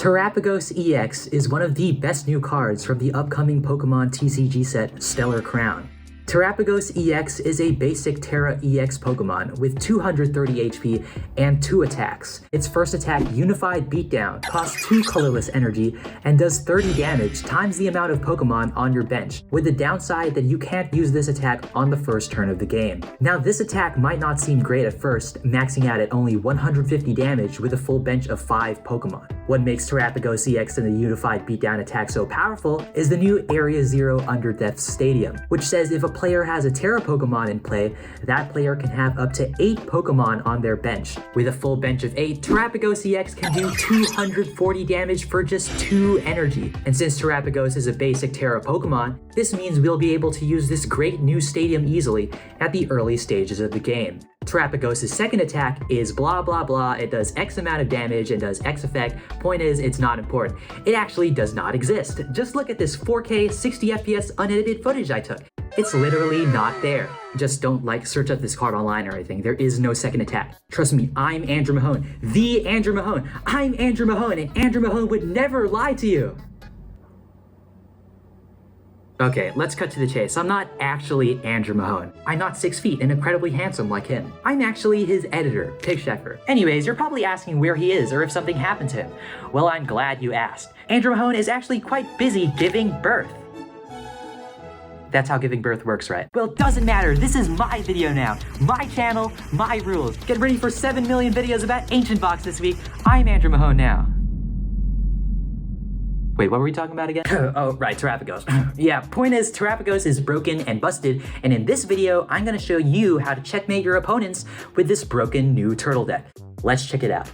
Terapagos EX is one of the best new cards from the upcoming Pokemon TCG set Stellar Crown. Terapagos EX is a basic Terra EX Pokemon with 230 HP and 2 attacks. Its first attack, Unified Beatdown, costs 2 colorless energy and does 30 damage times the amount of Pokemon on your bench, with the downside that you can't use this attack on the first turn of the game. Now this attack might not seem great at first, maxing out at only 150 damage with a full bench of 5 Pokemon. What makes Terapagos EX and the Unified Beatdown attack so powerful is the new Area 0 Underdepths Stadium, which says if a player has a Terra Pokemon in play, that player can have up to 8 Pokemon on their bench. With a full bench of 8, Terapagos EX can do 240 damage for just 2 energy. And since Terapagos is a basic Terra Pokemon, this means we'll be able to use this great new stadium easily at the early stages of the game. Terapagos' second attack is blah blah blah, it does X amount of damage and does X effect. Point is, it's not important. It actually does not exist. Just look at this 4K 60 FPS unedited footage I took. It's literally not there. Just don't search up this card online or anything. There is no second attack. Trust me, I'm Andrew Mahone, the Andrew Mahone. I'm Andrew Mahone, and Andrew Mahone would never lie to you. Okay, let's cut to the chase. I'm not actually Andrew Mahone. I'm not 6 feet and incredibly handsome like him. I'm actually his editor, Pigsheffer. Anyways, you're probably asking where he is or if something happened to him. Well, I'm glad you asked. Andrew Mahone is actually quite busy giving birth. That's how giving birth works, right? Well, it doesn't matter. This is my video now. My channel, my rules. Get ready for 7 million videos about Ancient Box this week. I'm Andrew Mahone now. Wait, what were we talking about again? Oh, right, Terapagos. Yeah, point is, Terapagos is broken and busted, and in this video, I'm gonna show you how to checkmate your opponents with this broken new turtle deck. Let's check it out.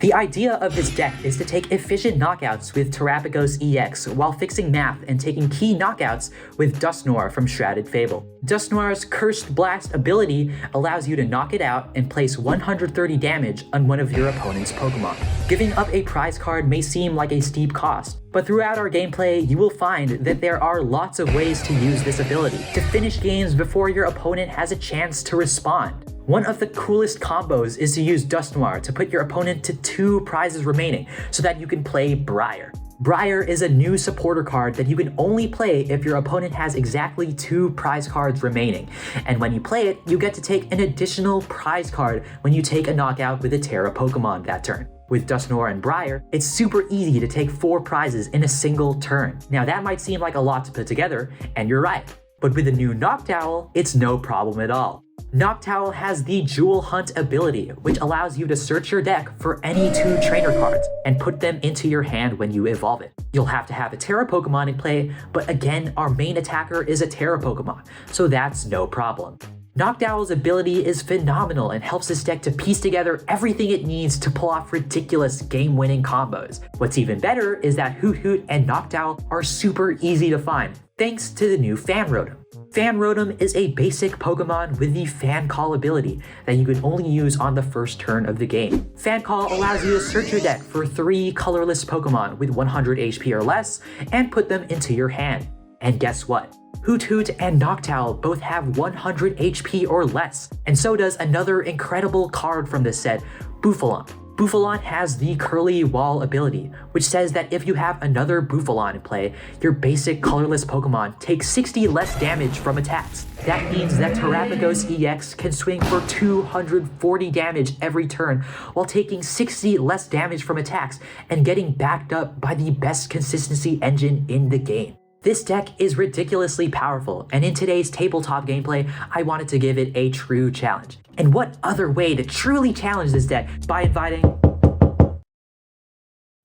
The idea of this deck is to take efficient knockouts with Terapagos EX while fixing math and taking key knockouts with Dusknoir from Shrouded Fable. Dusknoir's Cursed Blast ability allows you to knock it out and place 130 damage on one of your opponent's Pokemon. Giving up a prize card may seem like a steep cost, but throughout our gameplay, you will find that there are lots of ways to use this ability to finish games before your opponent has a chance to respond. One of the coolest combos is to use Dusknoir to put your opponent to 2 prizes remaining so that you can play Briar. Briar is a new supporter card that you can only play if your opponent has exactly 2 prize cards remaining. And when you play it, you get to take an additional prize card when you take a knockout with a Terra Pokemon that turn. With Dusknoir and Briar, it's super easy to take 4 prizes in a single turn. Now that might seem like a lot to put together, and you're right. But with the new Noctowl, it's no problem at all. Noctowl has the Jewel Hunt ability, which allows you to search your deck for any 2 trainer cards and put them into your hand when you evolve it. You'll have to have a Terra Pokemon in play, but again, our main attacker is a Terra Pokemon, so that's no problem. Noctowl's ability is phenomenal and helps this deck to piece together everything it needs to pull off ridiculous game-winning combos. What's even better is that Hoothoot and Noctowl are super easy to find, thanks to the new Fan Rotom. Fan Rotom is a basic Pokemon with the Fan Call ability that you can only use on the first turn of the game. Fan Call allows you to search your deck for 3 colorless Pokemon with 100 HP or less and put them into your hand. And guess what? Hoothoot and Noctowl both have 100 HP or less, and so does another incredible card from this set, Bouffalant. Bouffalant has the Curly Wall ability, which says that if you have another Bouffalant in play, your basic colorless Pokemon takes 60 less damage from attacks. That means that Terapagos EX can swing for 240 damage every turn while taking 60 less damage from attacks and getting backed up by the best consistency engine in the game. This deck is ridiculously powerful, and in today's tabletop gameplay, I wanted to give it a true challenge. And what other way to truly challenge this deck by inviting...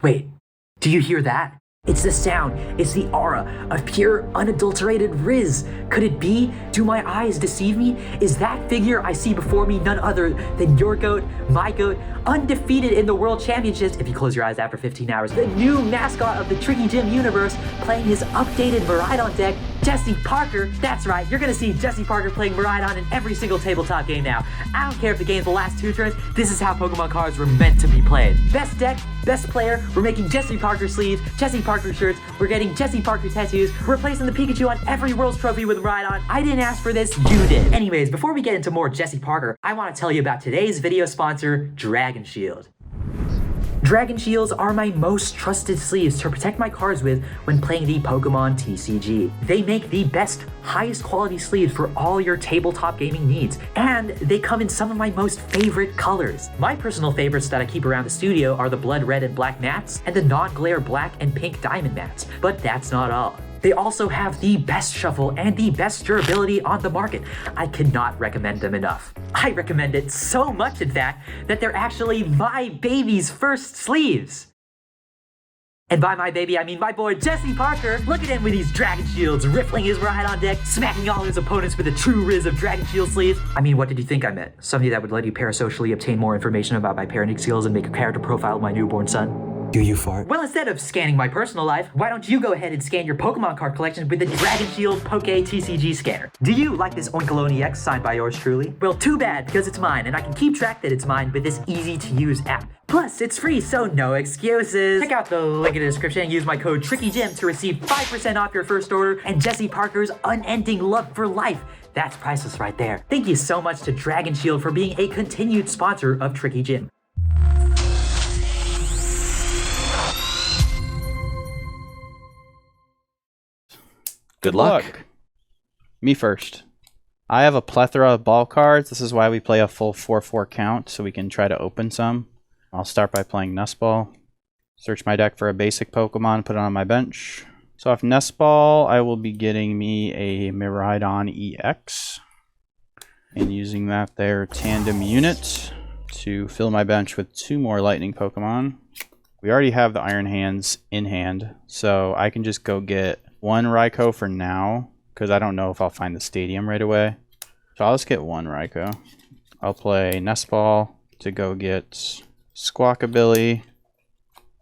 Wait, do you hear that? It's the sound, it's the aura of pure, unadulterated Riz. Could it be? Do my eyes deceive me? Is that figure I see before me none other than your GOAT, my GOAT, undefeated in the World Championships, if you close your eyes after 15 hours, the new mascot of the Tricky Gym universe, playing his updated Miraidon deck, Jesse Parker. That's right, you're gonna see Jesse Parker playing Miraidon in every single tabletop game now. I don't care if the game's the last 2 turns, this is how Pokemon cards were meant to be played. Best deck, best player, we're making Jesse Parker sleeves, Jesse Parker shirts, we're getting Jesse Parker tattoos, we're replacing the Pikachu on every World's Trophy with Miraidon. I didn't ask for this, you did. Anyways, before we get into more Jesse Parker, I want to tell you about today's video sponsor, Dragon Shield. Dragon Shields are my most trusted sleeves to protect my cards with when playing the Pokemon TCG. They make the best, highest quality sleeves for all your tabletop gaming needs, and they come in some of my most favorite colors. My personal favorites that I keep around the studio are the blood red and black mats and the non-glare black and pink diamond mats, but that's not all. They also have the best shuffle and the best durability on the market. I cannot recommend them enough. I recommend it so much, in fact, that they're actually my baby's first sleeves. And by my baby, I mean my boy Jesse Parker. Look at him with these Dragon Shields, rippling his ride on deck, smacking all his opponents with a true riz of Dragon Shield sleeves. I mean, what did you think I meant? Somebody that would let you parasocially obtain more information about my parenting skills and make a character profile of my newborn son? Do you fart? Well, instead of scanning my personal life, why don't you go ahead and scan your Pokemon card collection with the Dragon Shield Poke TCG scanner? Do you like this Oinkaloni X signed by yours truly? Well, too bad, because it's mine, and I can keep track that it's mine with this easy-to-use app. Plus, it's free, so no excuses. Check out the link in the description and use my code TRICKYJIM to receive 5% off your first order and Jesse Parker's unending love for life. That's priceless right there. Thank you so much to Dragon Shield for being a continued sponsor of Tricky Jim. Good luck. Me first. I have a plethora of ball cards. This is why we play a full 4-4 count, so we can try to open some. I'll start by playing Nest Ball. Search my deck for a basic Pokemon, put it on my bench. So off Nest Ball, I will be getting me a Miraidon EX. And using that there tandem unit to fill my bench with 2 more lightning Pokemon. We already have the Iron Hands in hand, so I can just go get 1 Raikou for now, because I don't know if I'll find the stadium right away. So I'll just get 1 Raikou. I'll play Nest Ball to go get Squawkabilly,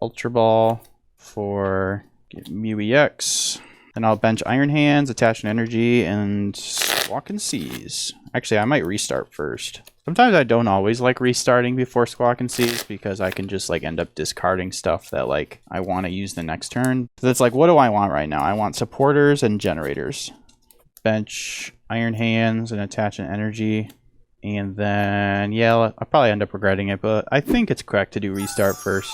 Ultra Ball for Mew EX. Then I'll bench Iron Hands, Attach an Energy, and Squawk and Seize. Actually, I might restart first. Sometimes I don't always like restarting before Squawk and Seize because I can just like end up discarding stuff that like I want to use the next turn. So it's like, what do I want right now? I want supporters and generators. Bench Iron Hands and Attach an Energy. And then, yeah, I'll probably end up regretting it, but I think it's correct to do restart first.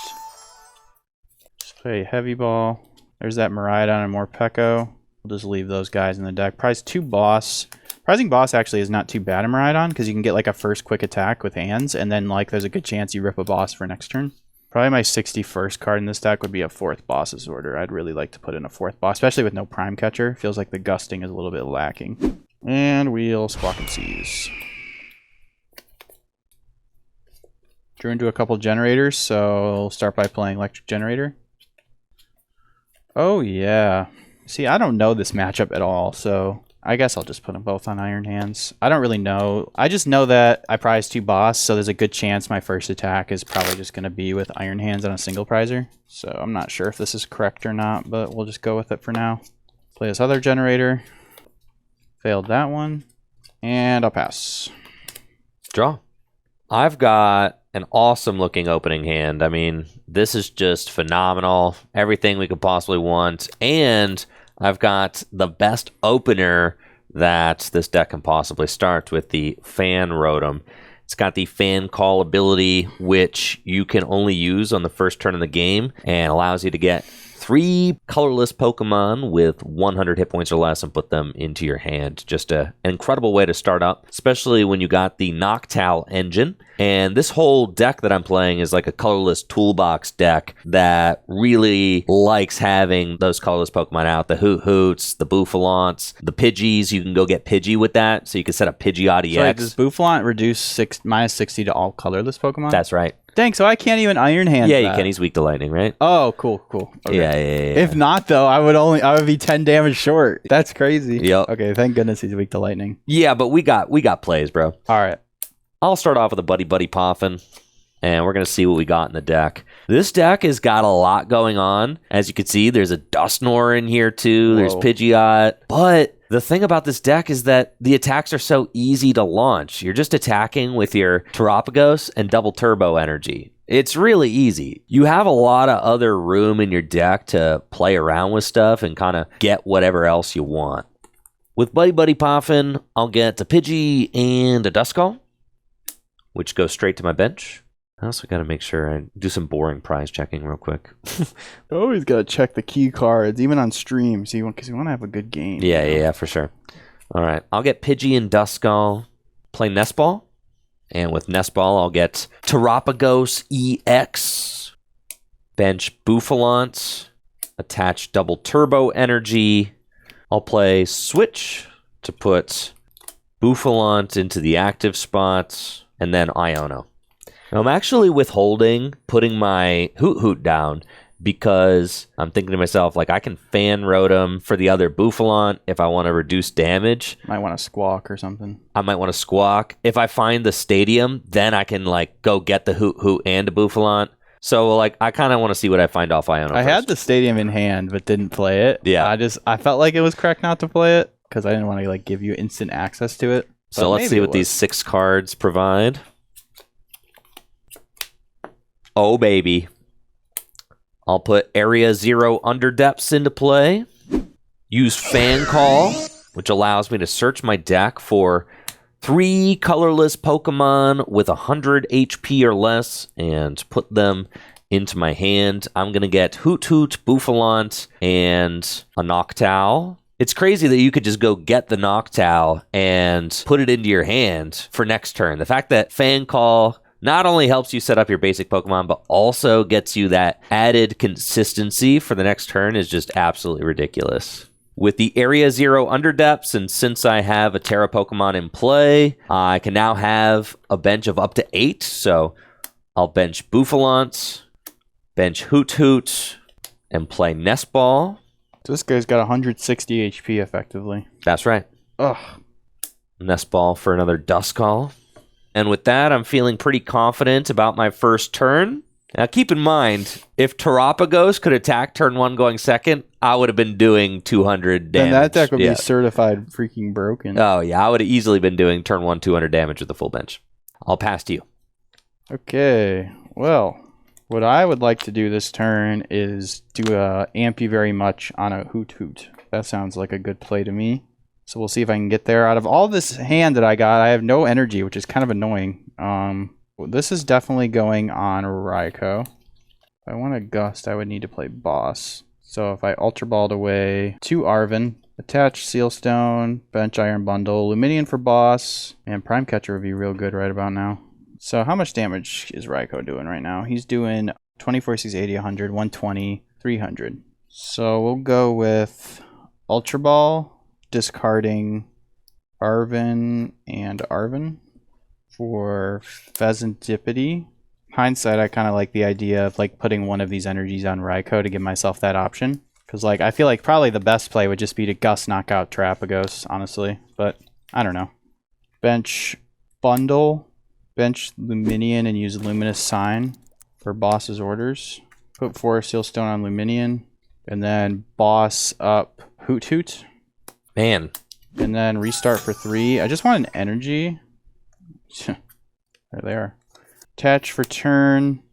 Just play Heavy Ball. There's that Miraidon and Morpeko. We'll just leave those guys in the deck. Prize 2 Boss. Prizing Boss actually is not too bad in Miraidon because you can get like a first quick attack with hands, and then like there's a good chance you rip a boss for next turn. Probably my 61st card in this deck would be a 4th Boss's Order. I'd really like to put in a 4th Boss, especially with no Prime Catcher. Feels like the gusting is a little bit lacking. And we'll Squawk and Seize. Drew into a couple generators, so I'll start by playing Electric Generator. Oh yeah. See, I don't know this matchup at all, so I guess I'll just put them both on Iron Hands. I don't really know. I just know that I prize 2 Boss, so there's a good chance my first attack is probably just going to be with Iron Hands on a single prizer. So I'm not sure if this is correct or not, but we'll just go with it for now. Play this other generator. Failed that one. And I'll pass. Draw. I've got an awesome looking opening hand. I mean, this is just phenomenal. Everything we could possibly want. And I've got the best opener that this deck can possibly start with the Fan Rotom. It's got the fan call ability, which you can only use on the first turn of the game and allows you to get 3 colorless Pokemon with 100 hit points or less and put them into your hand. Just an incredible way to start up, especially when you got the Noctowl engine. And this whole deck that I'm playing is like a colorless toolbox deck that really likes having those colorless Pokemon out. The Hoothoots, the Bouffalants, the Pidgeys. You can go get Pidgey with that, so you can set up Pidgeot EX. So like, does Bouffalant reduce minus 60 to all colorless Pokemon? That's right. Dang, so I can't even Iron Hand. Yeah, you can. He's weak to lightning, right? Oh, cool. Okay. Yeah. If not, though, I would be 10 damage short. That's crazy. Yep. Okay, thank goodness he's weak to lightning. Yeah, but we got plays, bro. All right. I'll start off with a Buddy-Buddy Poffin, and we're going to see what we got in the deck. This deck has got a lot going on. As you can see, there's a Dusknoir in here, too. Whoa. There's Pidgeot. But the thing about this deck is that the attacks are so easy to launch. You're just attacking with your Terapagos and double turbo energy. It's really easy. You have a lot of other room in your deck to play around with stuff and kind of get whatever else you want. With Buddy-Buddy Poffin, I'll get a Pidgey and a Duskull, which goes straight to my bench. I also got to make sure I do some boring prize checking real quick. Always got to check the key cards, even on stream, because you want to have a good game. Yeah, for sure. All right, I'll get Pidgey and Duskull. Play Nest Ball. And with Nest Ball, I'll get Terapagos EX. Bench Bouffalant. Attach double turbo energy. I'll play Switch to put Bouffalant into the active spots. And then Iono. Now, I'm actually withholding putting my Hoothoot down because I'm thinking to myself, like, I can Fan Rotom for the other Bouffalant if I want to reduce damage. Might want to Squawk or something. I might want to Squawk. If I find the stadium, then I can, like, go get the Hoothoot and a Bouffalant. So, like, I kind of want to see what I find off Iono I first. had the stadium in hand, but didn't play it. Yeah. I felt like it was correct not to play it because I didn't want to, like, give you instant access to it. So let's see what these 6 cards provide. Oh, baby. I'll put Area 0 Underdepths into play. Use Fan Call, which allows me to search my deck for 3 colorless Pokemon with 100 HP or less and put them into my hand. I'm going to get Hoothoot, Bouffalant, and a Noctowl. It's crazy that you could just go get the Noctowl and put it into your hand for next turn. The fact that Fan Call not only helps you set up your basic Pokemon, but also gets you that added consistency for the next turn is just absolutely ridiculous. With the Area 0 Underdepths, and since I have a Terra Pokemon in play, I can now have a bench of up to 8. So I'll bench Bouffalant, bench Hoothoot, and play Nest Ball. So this guy's got 160 HP effectively. That's right. Ugh. Nest Ball for another Duskull. And with that, I'm feeling pretty confident about my first turn. Now, keep in mind, if Terapagos could attack turn 1 going second, I would have been doing 200 damage. And that deck would be certified freaking broken. Oh, yeah. I would have easily been doing turn 1 200 damage with the full bench. I'll pass to you. Okay. Well, what I would like to do this turn is do a Ampy very much on a Hoothoot. That sounds like a good play to me. So we'll see if I can get there. Out of all this hand that I got, I have no energy, which is kind of annoying. This is definitely going on Raikou. If I want a Gust, I would need to play Boss. So if I Ultra Balled away 2 Arven, attach Sealstone, bench Iron Bundle, Luminion for Boss, and Prime Catcher would be real good right about now. So how much damage is Raikou doing right now? He's doing 24, 6, 80, 100, 120, 300. So we'll go with Ultra Ball, discarding Arven and Arven for Fezandipiti. Hindsight, I kind of like the idea of like putting one of these energies on Raikou to give myself that option. Because like I feel like probably the best play would just be to Gust knock out Terapagos, honestly. But I don't know. Bench Bundle, bench Luminion and use Luminous Sign for Boss's orders. Put 4 Sealstone on Luminion. And then Boss up Hoothoot. Man. And then restart for 3. I just want an energy. There they are. Attach for turn.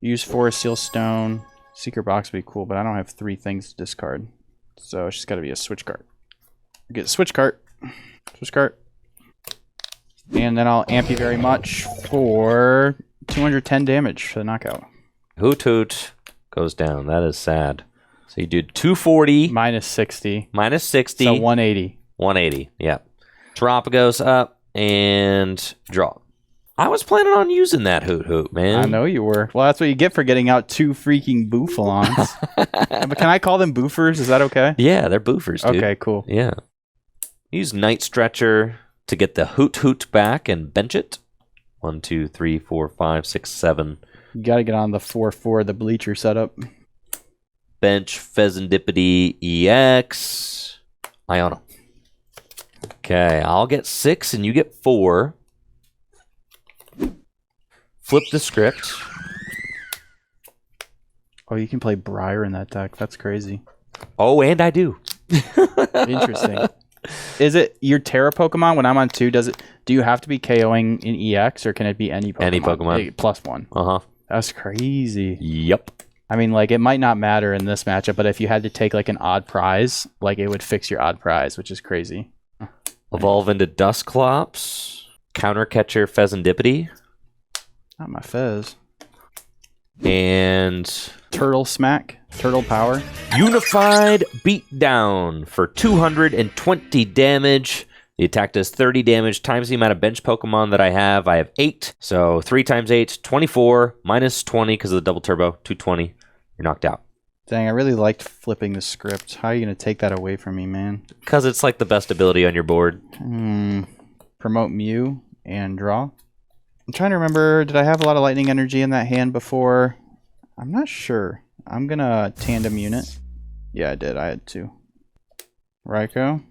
Use 4 Sealstone. Secret Box would be cool, but I don't have 3 things to discard. So it's just got to be a switch card. Get a switch card. Switch card. And then I'll Ampy very much for 210 damage for the knockout. Hoothoot goes down. That is sad. So you do 240. Minus 60. Minus 60. So 180. 180, yeah. Terapagos up and draw. I was planning on using that Hoothoot, man. I know you were. Well, that's what you get for getting out 2 freaking Bouffalants. But can I call them Boofers? Is that okay? Yeah, they're Boofers, dude. Okay, cool. Yeah. Use Night Stretcher to get the Hoothoot back and bench it. 1, 2, 3, 4, 5, 6, 7. You got to get on the 4-4, the bleacher setup. Bench Fezandipiti EX. Iono. Okay, I'll get 6 and you get 4. Flip the script. Oh, you can play Briar in that deck. That's crazy. Oh, and I do. Interesting. Is it your Terra Pokemon when I'm on 2? Do you have to be KOing in EX or can it be any Pokemon? Any Pokemon. +1. Uh-huh. That's crazy. Yep. I mean, like, it might not matter in this matchup, but if you had to take, like, an odd prize, like, it would fix your odd prize, which is crazy. Evolve into Dusclops. Counter Catcher Fezandipiti. Not my Fez. And Turtle Smack. Turtle Power. Unified Beatdown for 220 damage. The attack does 30 damage times the amount of bench Pokemon that I have. I have 8. So 3 times 8, 24, minus 20 because of the double turbo, 220. You're knocked out. Dang, I really liked flipping the script. How are you going to take that away from me, man? Because it's like the best ability on your board. Promote Mew and draw. I'm trying to remember, did I have a lot of lightning energy in that hand before? I'm not sure. I'm going to tandem unit. Yeah, I did. I had 2. Raikou.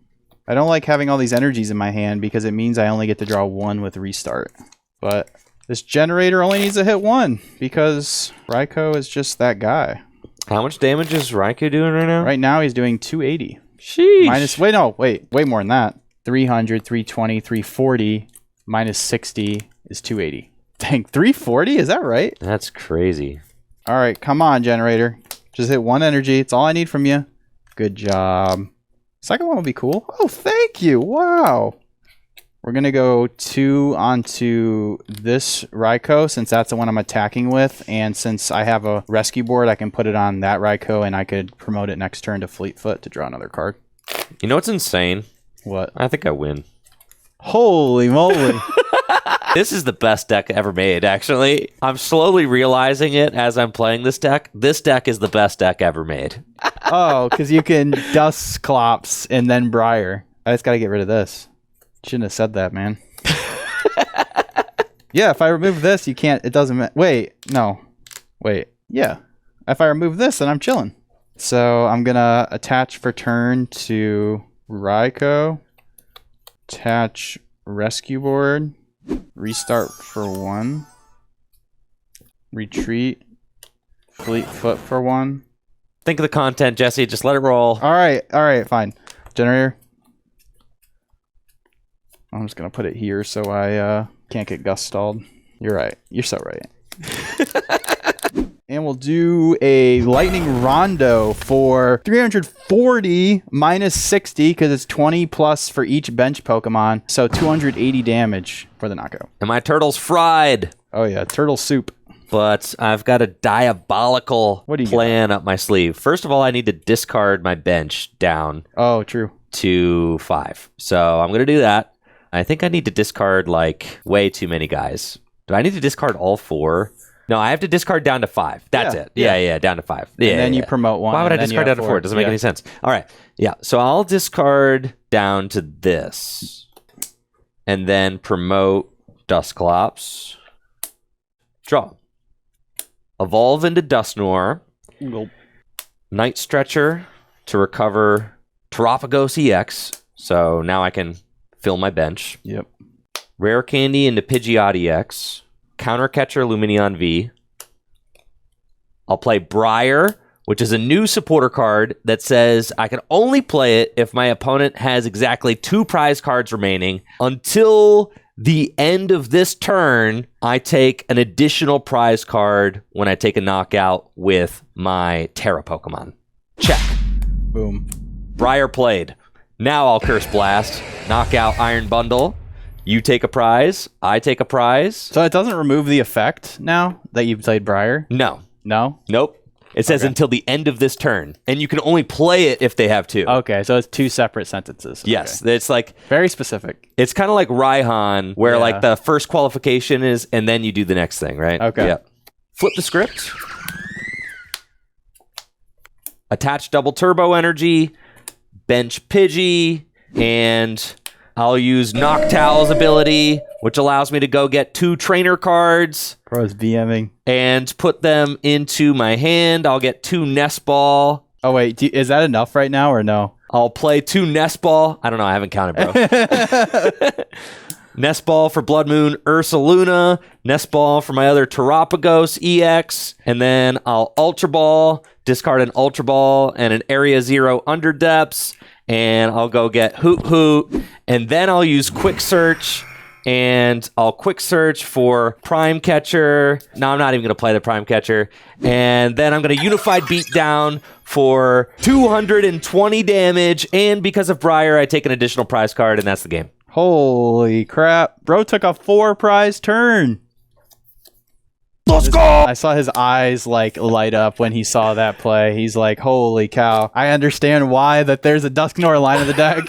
I don't like having all these energies in my hand because it means I only get to draw 1 with restart. But this generator only needs to hit 1 because Raikou is just that guy. How much damage is Raikou doing right now? Right now he's doing 280. Sheesh. Wait, way more than that. 300, 320, 340, minus 60 is 280. Dang, 340? Is that right? That's crazy. All right, come on, generator. Just hit 1 energy. It's all I need from you. Good job. Second one will be cool. Oh, thank you. Wow. We're going to go 2 onto this Raikou since that's the one I'm attacking with. And since I have a rescue board, I can put it on that Raikou and I could promote it next turn to Fleetfoot to draw another card. You know what's insane? What? I think I win. Holy moly. This is the best deck ever made, actually. I'm slowly realizing it as I'm playing this deck. This deck is the best deck ever made. Oh, because you can Dusclops and then Briar. I just got to get rid of this. Shouldn't have said that, man. Yeah, if I remove this, you can't. It doesn't. Wait, no. Wait, yeah. If I remove this, then I'm chilling. So I'm going to attach for turn to Raikou. Attach rescue board. Restart for 1. Retreat. Fleetfoot for 1. Think of the content, Jesse. Just let it roll. All right, fine. Generator. I'm just going to put it here so I can't get Gus stalled. You're right. You're so right. And we'll do a Lightning Rondo for 340 minus 60 because it's 20 plus for each bench Pokemon. So 280 damage for the knockout. And my turtle's fried. Oh, yeah. Turtle soup. But I've got a diabolical plan up my sleeve. First of all, I need to discard my bench down. Oh, true. To 5. So I'm going to do that. I think I need to discard like way too many guys. Do I need to discard all 4? No, I have to discard down to 5. That's it. Yeah, down to 5. Yeah, and then you promote 1. Why would I discard down to 4? It doesn't make any sense. All right. Yeah, so I'll discard down to this. And then promote Dusclops. Draw. Evolve into Dusknoir. Nope. Night Stretcher to recover Terapagos EX. So now I can fill my bench. Yep. Rare Candy into Pidgeot EX. Counter Catcher Lumineon V. I'll play Briar, which is a new supporter card that says I can only play it if my opponent has exactly 2 prize cards remaining. Until the end of this turn, I take an additional prize card when I take a knockout with my Terra Pokemon. Check. Boom. Briar played. Now I'll Curse Blast, knock out Iron Bundle. You take a prize. I take a prize. So it doesn't remove the effect now that you've played Briar? No. No? Nope. It says until the end of this turn. And you can only play it if they have 2. Okay, so it's 2 separate sentences. Yes. Okay. It's like... very specific. It's kind of like Raihan, where like the first qualification is, and then you do the next thing, right? Okay. Yeah. Flip the script. Attach double turbo energy. Bench Pidgey. And... I'll use Noctowl's ability, which allows me to go get 2 trainer cards. Bro's BMing. And put them into my hand. I'll get 2 Nest Ball. Oh, wait. Is that enough right now or no? I'll play 2 Nest Ball. I don't know. I haven't counted, bro. Nest Ball for Bloodmoon Ursaluna. Nest Ball for my other Terapagos EX. And then I'll Ultra Ball, discard an Ultra Ball and an Area 0 Underdepths. And I'll go get Hoothoot. And then I'll use Quick Search. And I'll Quick Search for Prime Catcher. No, I'm not even going to play the Prime Catcher. And then I'm going to Unified Beatdown for 220 damage. And because of Briar, I take an additional prize card, and that's the game. Holy crap. Bro took a 4 prize turn. Duskull! I saw his eyes like light up when he saw that play. He's like, holy cow. I understand why that there's a Dusknoir line of the deck.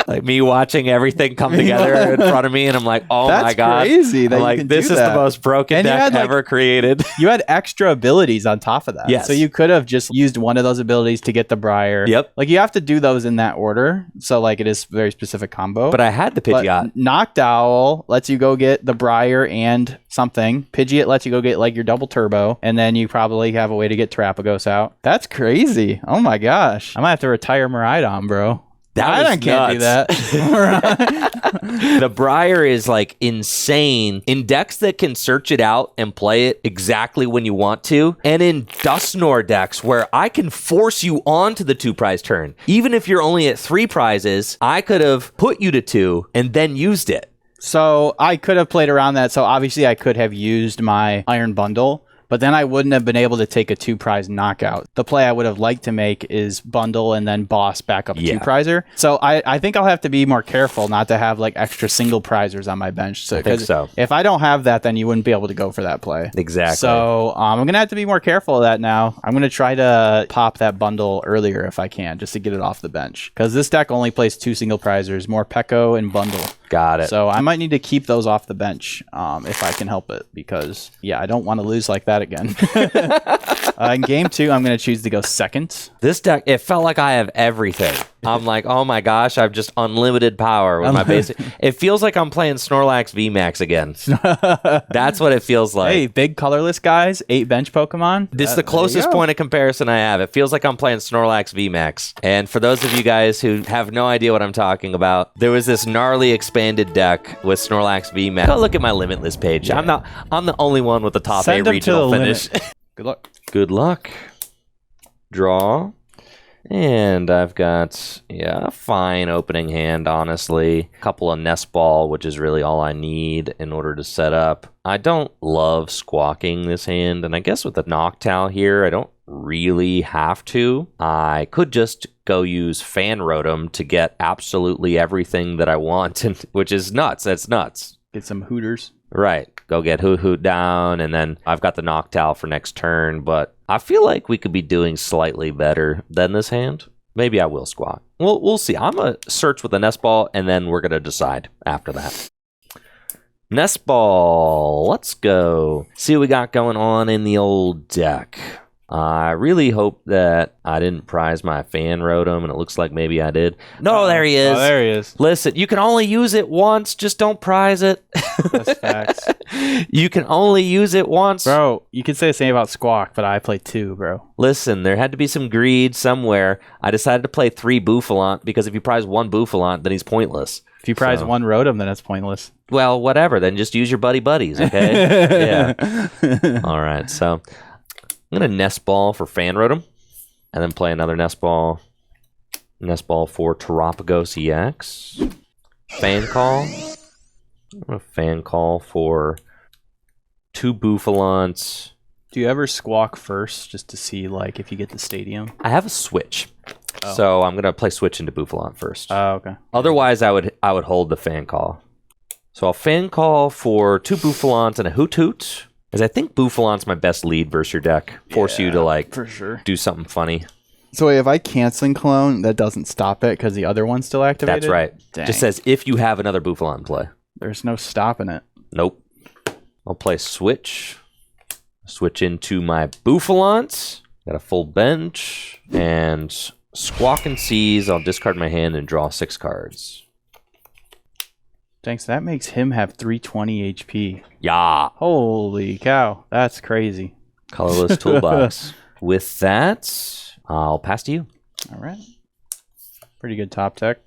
Like me watching everything come together in front of me, and I'm like, oh my god. That's crazy that I'm you like, can this do is that. the most broken And you deck had, like, ever created. You had extra abilities on top of that. Yes. So you could have just used one of those abilities to get the Briar. Yep. Like you have to do those in that order. So like it is a very specific combo. But I had the Pidgeot. Noctowl lets you go get the Briar and something. Pidgeot lets you go get like your double turbo. And then you probably have a way to get Terapagos out. That's crazy. Oh my gosh. I might have to retire Miraidon, bro. I can't do that. The Briar is like insane in decks that can search it out and play it exactly when you want to, and in Dusknoir decks where I can force you onto the 2-prize turn. Even if you're only at 3 prizes, I could have put you to 2 and then used it. So I could have played around that. So obviously I could have used my Iron Bundle. But then I wouldn't have been able to take a 2-prize knockout. The play I would have liked to make is bundle and then boss back up a 2-prizer. So I think I'll have to be more careful not to have like extra single prizers on my bench. So, I think so. If I don't have that, then you wouldn't be able to go for that play. Exactly. So I'm going to have to be more careful of that now. I'm going to try to pop that bundle earlier if I can, just to get it off the bench. Because this deck only plays 2 single prizers, more Pecco and bundle. Got it. So I might need to keep those off the bench if I can help it, because yeah, I don't want to lose like that again. In game 2, I'm going to choose to go second. This deck, it felt like I have everything. I'm like, oh my gosh, I've just unlimited power with my basic. It feels like I'm playing Snorlax VMAX again. That's what it feels like. Hey, big colorless guys, 8 bench Pokemon. This is the closest point of comparison I have. It feels like I'm playing Snorlax VMAX. And for those of you guys who have no idea what I'm talking about, there was this gnarly expanded deck with Snorlax VMAX. Go look at my Limitless page. Yeah. I'm the only one with the top Send 8 them regional to the finish. Good luck. Good luck. Draw. And I've got, a fine opening hand, honestly. A couple of Nest Ball, which is really all I need in order to set up. I don't love squawking this hand, and I guess with the Noctowl here, I don't really have to. I could just go use Fan Rotom to get absolutely everything that I want, which is nuts. That's nuts. Get some Hooters. Right. Go get Hoothoot down, and then I've got the Noctowl for next turn, but I feel like we could be doing slightly better than this hand. Maybe I will squawk. We'll see. I'm going to search with the Nest Ball, and then we're going to decide after that. Nest Ball. Let's go. See what we got going on in the old deck. I really hope that I didn't prize my Fan Rotom, and it looks like maybe I did. No, there he is. Oh, there he is. Listen, you can only use it once. Just don't prize it. That's facts. You can only use it once. Bro, you could say the same about Squawk, but I play 2, bro. Listen, there had to be some greed somewhere. I decided to play 3 Bouffalant, because if you prize 1 Bouffalant, then he's pointless. If you prize 1 Rotom, then it's pointless. Well, whatever. Then just use your buddies, okay? Yeah. All right, so I'm going to Nest Ball for Fan Rotom, and then play another Nest Ball. Nest Ball for Terapagos EX. Fan Call. I'm going to Fan Call for 2 Bouffalants. Do you ever squawk first just to see like if you get the stadium? I have a Switch, so I'm going to play Switch into Bouffalant first. Oh, okay. Otherwise, I would hold the Fan Call. So I'll Fan Call for 2 Bouffalants and a Hoothoot. Because I think Bouffalant's my best lead versus your deck. Force you to, like, for sure, do something funny. So wait, if I canceling clone, that doesn't stop it because the other one's still activated? That's right. Dang. Just says if you have another Bouffalant in play. There's no stopping it. Nope. I'll play Switch. Switch into my Bouffalant. Got a full bench. And Squawk and Seize. I'll discard my hand and draw 6 cards. Thanks. That makes him have 320 HP. Yeah. Holy cow. That's crazy. Colorless toolbox. With that, I'll pass to you. All right. Pretty good top deck.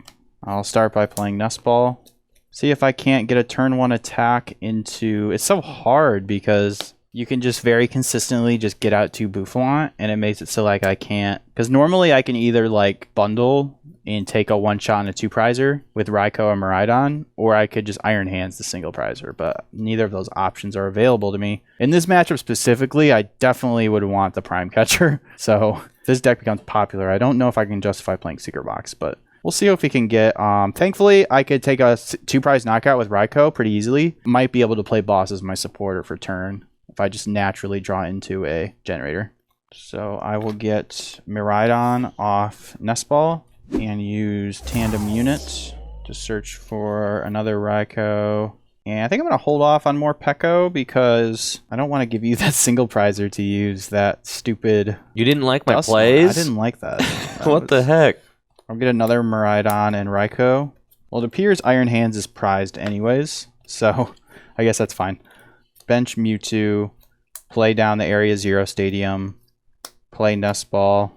I'll start by playing Nest Ball. See if I can't get a turn 1 attack into... It's so hard because you can just very consistently just get out 2 Bouffalant, and it makes it so like I can't... Because normally I can either like bundle and take a 1-shot and a 2-prizer with Raikou or Miraidon, or I could just Iron Hands the single prizer, but neither of those options are available to me. In this matchup specifically, I definitely would want the Prime Catcher. So if this deck becomes popular, I don't know if I can justify playing Secret Box, but we'll see if we can get... thankfully, I could take a 2-prize knockout with Raikou pretty easily. Might be able to play Boss as my supporter for turn. if I just naturally draw into a generator. So I will get Miraidon off Nest Ball and use Tandem Unit to search for another Raikou. And I think I'm going to hold off on more Peko because I don't want to give you that single prizer to use that stupid... You didn't like my Dusknoir. plays? I didn't like that. What the heck? I'll get another Miraidon and Raikou. Well, it appears Iron Hands is prized anyways, so I guess that's fine. Bench Mewtwo, play down the Area 0 Stadium, play Nest Ball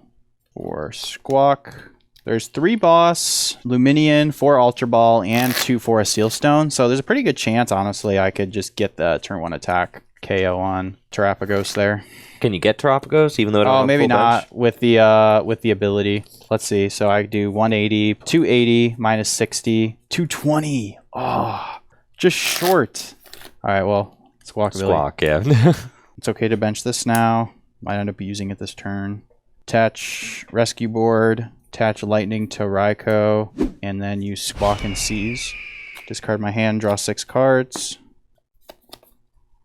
for Squawk. There's 3 Boss, Luminion, 4 Ultra Ball, and 2 for a Seal Stone. So there's a pretty good chance, honestly, I could just get the turn 1 attack KO on Terapagos there. Can you get Terapagos even though it Oh, maybe not with the ability. Let's see. So I do 180, 280, minus 60, 220. Oh, just short. All right, well, Squawkabilly. Squawk, yeah. It's okay to bench this now. Might end up using it this turn. Attach Rescue Board. Attach Lightning to Raikou, and then use Squawk and Seize. Discard my hand, draw 6 cards.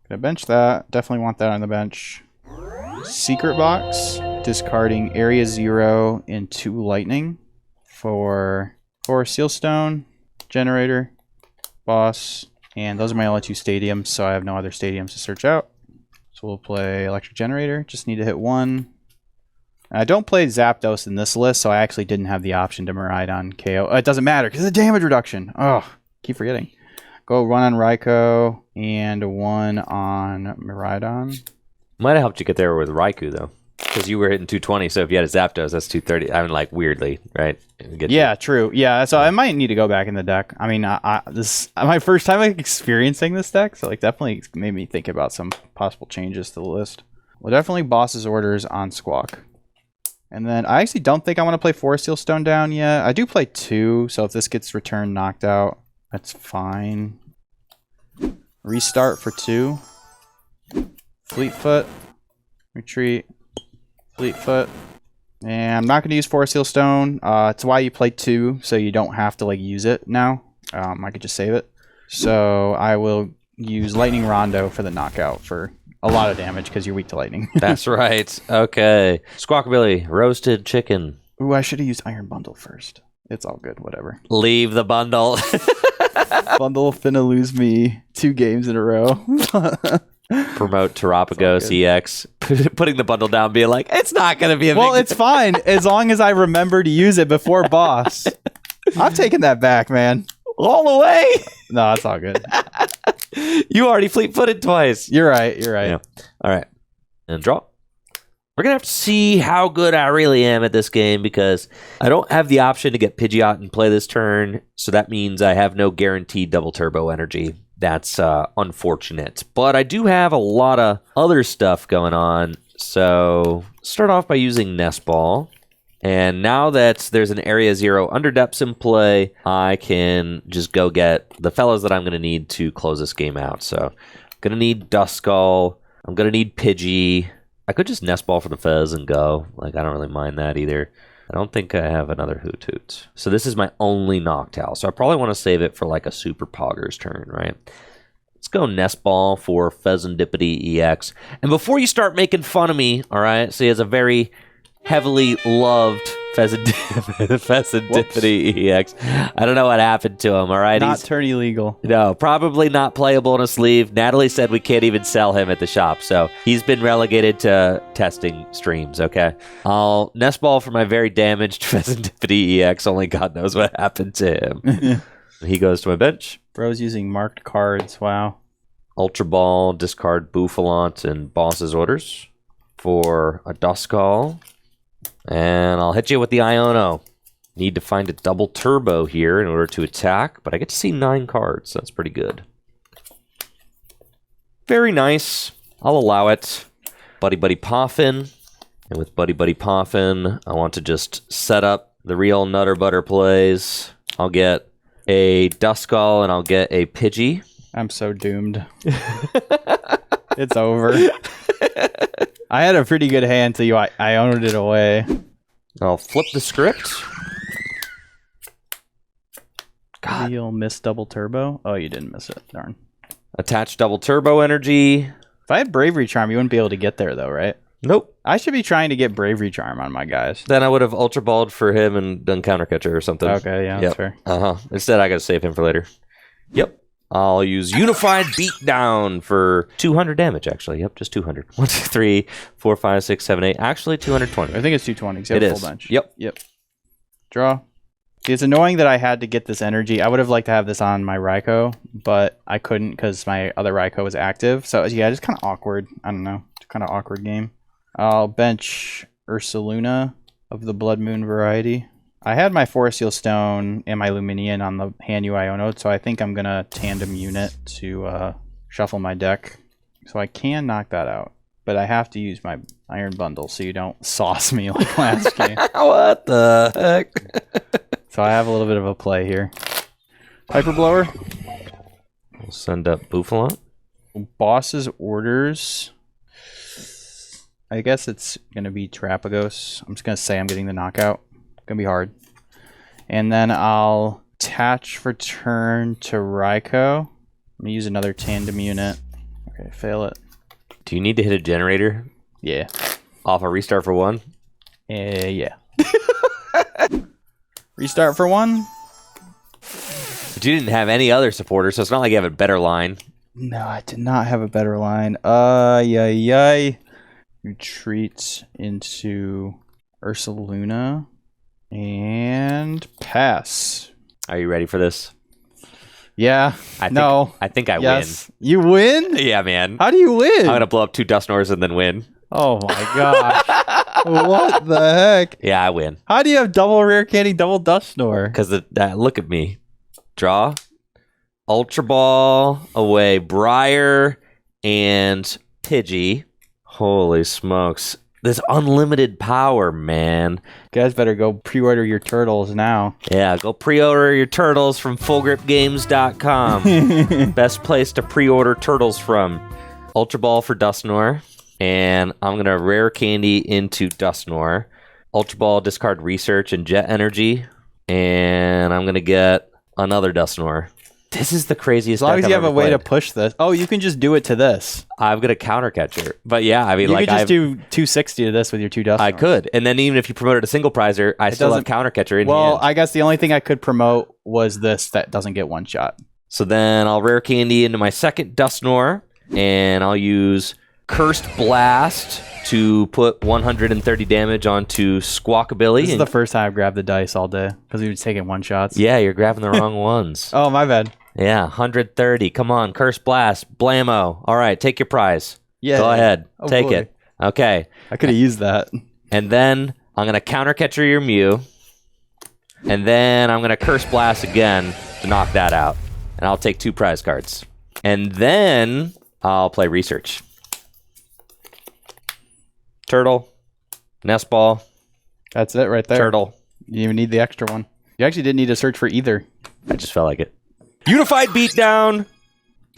Gonna bench that. Definitely want that on the bench. Secret Box, discarding Area 0 and 2 Lightning for 4 Seal Stone, Generator, Boss, and those are my only 2 stadiums, so I have no other stadiums to search out. So we'll play Electric Generator. Just need to hit 1. I don't play Zapdos in this list, so I actually didn't have the option to Miraidon KO. It doesn't matter because of the damage reduction. Oh, keep forgetting. Go 1 on Raikou and 1 on Miraidon. Might have helped you get there with Raikou, though. Because you were hitting 220, so if you had a Zapdos, that's 230. I mean, like, weirdly, right? Yeah, true. Yeah, so I might need to go back in the deck. I mean, this is my first time experiencing this deck, so like definitely made me think about some possible changes to the list. Well, definitely Boss's Orders on Squawk. And then I actually don't think I want to play 4 Seal Stone down yet. I do play 2, so if this gets returned knocked out, that's fine. Restart for 2. Fleetfoot. Retreat. Fleetfoot. And I'm not going to use 4 Seal Stone. It's why you play 2, so you don't have to like use it now. I could just save it. So I will use Lightning Rondo for the knockout for a lot of damage because you're weak to lightning. That's right. Okay. Squawkabilly, roasted chicken. Ooh, I should have used Iron Bundle first. It's all good, whatever. Leave the bundle. Bundle finna lose me 2 games in a row. Promote Terapagos EX. Putting the bundle down, being like, it's not going to be a well, big it's fine as long as I remember to use it before boss. I'm taking that back, man. all the way. No, it's all good. You already fleet-footed twice. You're right. You're right. Yeah. All right. And draw. We're going to have to see how good I really am at this game because I don't have the option to get Pidgeot and play this turn. So that means I have no guaranteed double turbo energy. That's unfortunate. But I do have a lot of other stuff going on. So start off by using Nest Ball. And now that there's an Area 0 Underdepths in play, I can just go get the fellows that I'm going to need to close this game out. So I'm going to need Duskull. I'm going to need Pidgey. I could just Nest Ball for the Fez and go. Like, I don't really mind that either. I don't think I have another Hoothoot. So this is my only Noctowl. So I probably want to save it for like a Super Poggers turn, right? Let's go Nest Ball for Fezandipiti EX. And before you start making fun of me, all right, so he has a very heavily loved Fezandipiti EX. I don't know what happened to him, all right? Not turn illegal. No, probably not playable in a sleeve. Natalie said we can't even sell him at the shop, so he's been relegated to testing streams, okay? I'll Nest Ball for my very damaged Fezandipiti EX, only God knows what happened to him. He goes to my bench. Bro's using marked cards, wow. Ultra Ball, discard Bouffalant and Boss's Orders for a Duskull. And I'll hit you with the Iono. Need to find a double turbo here in order to attack, but I get to see 9 cards. That's pretty good. Very nice. I'll allow it. Buddy-Buddy Poffin. And with Buddy-Buddy Poffin, I want to just set up the real Nutter Butter plays. I'll get a Duskull and I'll get a Pidgey. I'm so doomed. It's over. I had a pretty good hand until I owned it away. I'll flip the script. God. Maybe you'll miss double turbo. Oh, you didn't miss it. Darn. Attach double turbo energy. If I had Bravery Charm, you wouldn't be able to get there, though, right? Nope. I should be trying to get Bravery Charm on my guys. Then I would have Ultra Balled for him and done Counter Catcher or something. Okay, yeah, that's fair. Instead, I got to save him for later. Yep. I'll use Unified Beatdown for 200 damage, actually. Yep, just 200. 1, 2, 3, 4, 5, 6, 7, 8. Actually, 220. I think it's 220. So it is. Full bench. Yep. Draw. See, it's annoying that I had to get this energy. I would have liked to have this on my Raikou, but I couldn't because my other Raikou was active. So, yeah, just kind of awkward. I don't know. It's kind of awkward game. I'll bench Ursaluna of the Blood Moon variety. I had my Forest Seal Stone and my Luminian on the Hanyu Iono, so I think I'm going to tandem unit to shuffle my deck. So I can knock that out, but I have to use my Iron Bundle so you don't sauce me like last game. What the heck? So I have a little bit of a play here. Hyper Blower. We'll send up Bouffalant. Boss's Orders. I guess it's going to be Terapagos. I'm just going to say I'm getting the knockout. Gonna be hard. And then I'll attach for turn to Raikou. I'm gonna use another tandem unit. Okay, fail it. Do you need to hit a generator? Yeah. Off a restart for 1? Yeah. Restart for 1? But you didn't have any other supporters, so it's not like you have a better line. No, I did not have a better line. Yay. Retreat into Ursaluna. And pass. Are you ready for this? Yeah. I think I win. You win? Yeah, man. How do you win? I'm going to blow up 2 Dusknoirs and then win. Oh my gosh. What the heck? Yeah, I win. How do you have double Rare Candy, double Dusknoir? Because look at me. Draw. Ultra Ball away. Briar and Pidgey. Holy smokes. This unlimited power, man. You guys better go pre-order your turtles now. Yeah, go pre-order your turtles from FullGripGames.com. Best place to pre-order turtles from. Ultra Ball for Dusknoir. And I'm going to Rare Candy into Dusknoir. Ultra Ball, discard Research and Jet Energy. And I'm going to get another Dusknoir. This is the craziest. As long as you have a way played. to push this. Oh, you can just do it to this. I'm going to Counter Catcher. But yeah, I mean, you like could just do 260 to this with your 2 Dusknoirs. I could. And then even if you promoted a single prizer, I still have Counter Catcher in Well, hand. I guess the only thing I could promote was this that doesn't get one shot. So then I'll Rare Candy into my second Dusknoir, and I'll use Cursed Blast to put 130 damage onto Squawkabilly. This is the first time I've grabbed the dice all day because we were taking one shots. Yeah, you're grabbing the wrong ones. Oh, my bad. Yeah, 130. Come on, Cursed Blast, blammo. All right, take your prize. Yeah. Go ahead, Oh, take boy. it. Okay. I could have used that. And then I'm going to Counter Catcher your Mew. And then I'm going to Curse Blast again to knock that out. And I'll take 2 prize cards. And then I'll play Research. Turtle. Nest Ball. That's it right there. Turtle. You even need the extra one. You actually didn't need to search for either. I just felt like it. Unified Beatdown.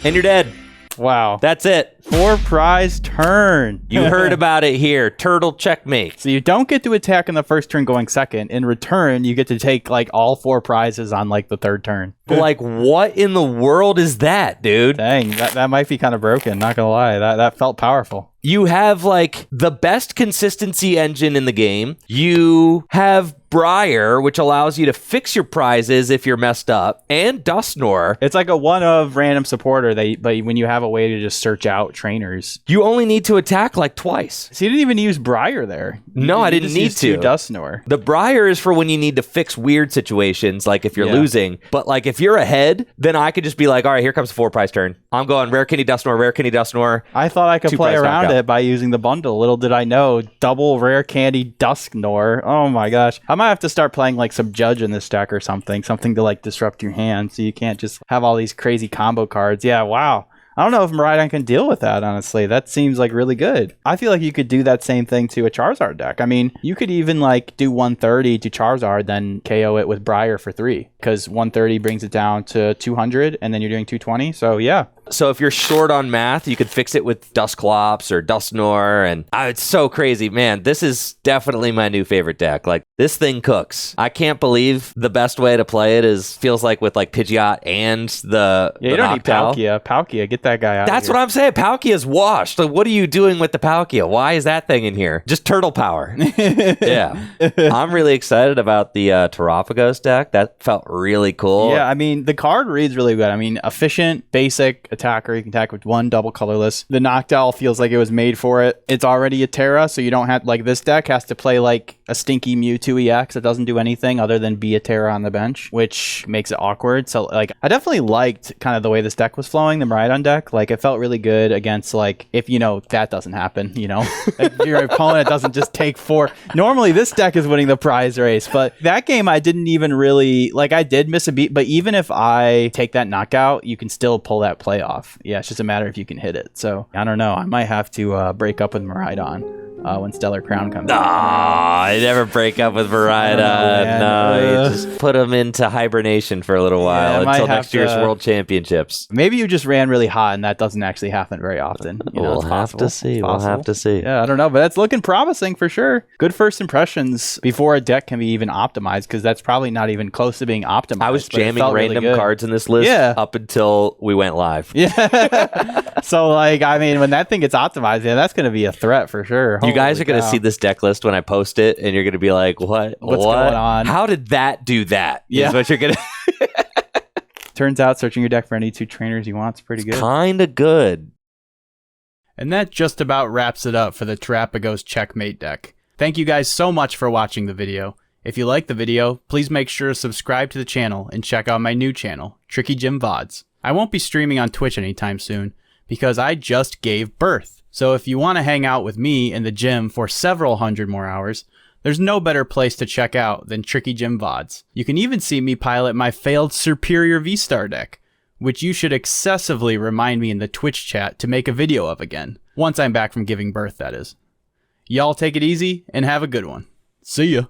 And you're dead. Wow. That's it. 4 prize turn. You heard about it here. Turtle checkmate. So you don't get to attack in the first turn going second. In return, you get to take like all 4 prizes on like the 3rd turn. Like, what in the world is that, dude? Dang, that might be kind of broken. Not gonna lie, that felt powerful. You have like the best consistency engine in the game. You have Briar, which allows you to fix your prizes if you're messed up, and Dusknoir. It's like a one of random supporter. But when you have a way to just search out trainers, You only need to attack like twice. so you didn't even use Briar there. No, I didn't just need used to. 2 Dusknoir. The Briar is for when you need to fix weird situations, like if you're Yeah. losing. But like if you're ahead, then I could just be like, all right, here comes a 4 prize turn. I'm going Rare Candy Dusknoir, Rare Candy Dusknoir. I thought I could 2 play prize around knockout. it by using the bundle. Little did I know, double Rare Candy Dusknoir. Oh my gosh. I might have to start playing like some Judge in this deck or something to like disrupt your hand so you can't just have all these crazy combo cards. Yeah, wow. I don't know if Miraidon can deal with that, honestly. That seems like really good. I feel like you could do that same thing to a Charizard deck. I mean, you could even like do 130 to Charizard, then KO it with Briar for 3. Because 130 brings it down to 200, and then you're doing 220. So yeah. So if you're short on math, you could fix it with Dusclops or Dusknoir, and it's so crazy, man. This is definitely my new favorite deck. Like, this thing cooks. I can't believe the best way to play it feels like with like Pidgeot and the you don't need Palkia. Palkia, get that guy out. That's what I'm saying. Palkia's washed. Like, what are you doing with the Palkia? Why is that thing in here? Just turtle power. Yeah. I'm really excited about the Terapagos deck. That felt really cool. Yeah, I mean, the card reads really good. I mean, efficient, basic attacker. You can attack with 1 double colorless. The Noctowl feels like it was made for it. It's already a Terra, so you don't have, like, this deck has to play like a stinky Mewtwo EX that doesn't do anything other than be a Terra on the bench, which makes it awkward. So, like, I definitely liked kind of the way this deck was flowing, the Miraidon deck. Like, it felt really good against, like, if, that doesn't happen, like, your opponent doesn't just take 4. Normally, this deck is winning the prize race, but that game, I didn't even really, like, I did miss a beat, but even if I take that knockout, you can still pull that play off. Yeah, it's just a matter if you can hit it. So, I don't know. I might have to break up with Miraidon. When Stellar Crown comes out. I never break up with Miraidon. No, you just put them into hibernation for a little while until next year's World Championships. Maybe you just ran really hot, and that doesn't actually happen very often. We'll have to see. We'll have to see. Yeah, I don't know, but that's looking promising for sure. Good first impressions before a deck can be even optimized, because that's probably not even close to being optimized. I was jamming random cards in this list up until we went live. Yeah. So, like, I mean, when that thing gets optimized, that's going to be a threat for sure. You guys are going to see this deck list when I post it, and you're going to be like, what's going on? How did that do that? Yeah. Is what you're going to... Turns out searching your deck for any 2 trainers you want is pretty good. Kind of good. And that just about wraps it up for the Terapagos Checkmate deck. Thank you guys so much for watching the video. If you liked the video, please make sure to subscribe to the channel and check out my new channel, Tricky Jim VODs. I won't be streaming on Twitch anytime soon, because I just gave birth. So if you want to hang out with me in the gym for several hundred more hours, there's no better place to check out than Tricky Jim VODs. You can even see me pilot my failed Superior V-Star deck, which you should excessively remind me in the Twitch chat to make a video of again. Once I'm back from giving birth, that is. Y'all take it easy and have a good one. See ya.